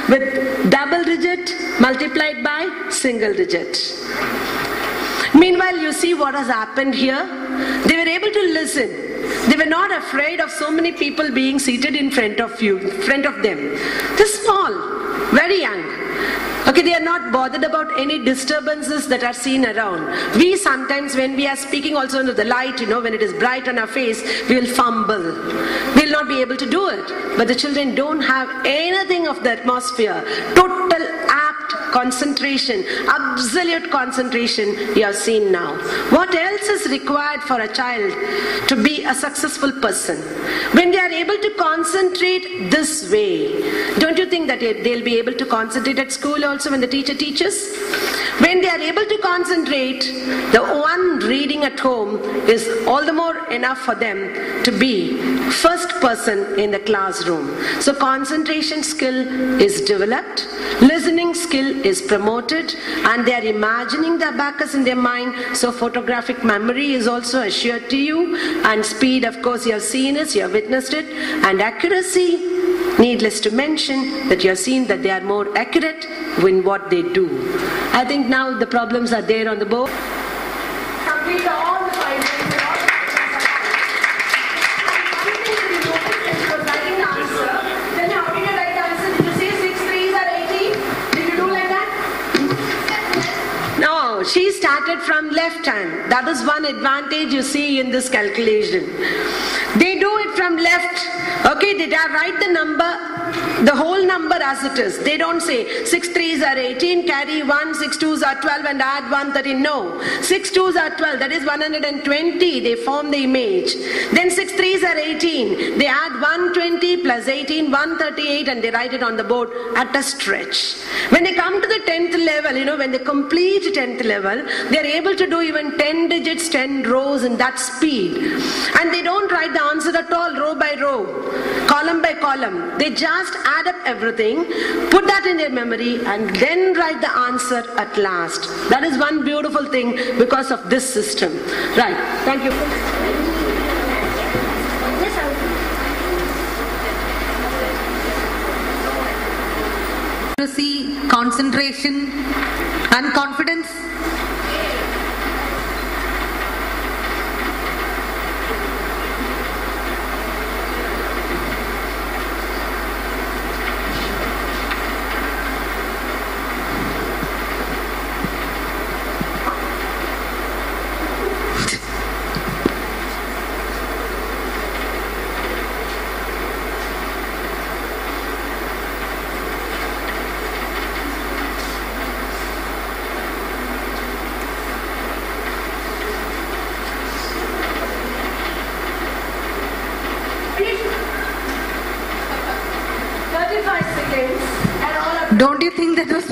with double digit multiplied by single digit. Meanwhile, you see what has happened here. They were able to listen. They were not afraid of so many people being seated in front of them. They're small, very young. Okay, they are not bothered about any disturbances that are seen around. We sometimes, when we are speaking also under the light, when it is bright on our face, we will fumble. We will not be able to do it. But the children don't have anything of the atmosphere. Total apt concentration, absolute concentration you have seen now. What else is required for a child to be a successful person? When they are able to concentrate this way, don't you think that they'll be able to concentrate at school also when the teacher teaches? When they are able to concentrate, the one reading at home is all the more enough for them to be first person in the classroom. So concentration skill is developed, listening skill is promoted, and they are imagining the abacus in their mind. So photographic memory is also assured to you, and speed, of course, you have seen it, you have witnessed it, and accuracy, needless to mention that you have seen that they are more accurate in what they do. I think now the problems are there on the board. Complete all the five ways. Then how did you write the answer? Did you say 6 3s are 18? Did you do like that? No, she started from left hand. That is one advantage you see in this calculation. They do it from left. Okay, they write the number, the whole number as it is. They don't say 6 3s are 18, carry 1, 6 2s are 12 and add 113. No, 6 2s are 12, that is 120. They form the image. Then 6 3s are 18. They add 120 plus 18, 138, and they write it on the board at a stretch. When they come to the 10th level, when they complete 10th level, they are able to do even 10 digits, 10 rows in that speed. And they don't write the answer at all, row by row, column by column. They just add up everything, put that in their memory, and then write the answer at last. That is one beautiful thing because of this system. Right, thank you. Concentration and confidence. Don't you think that was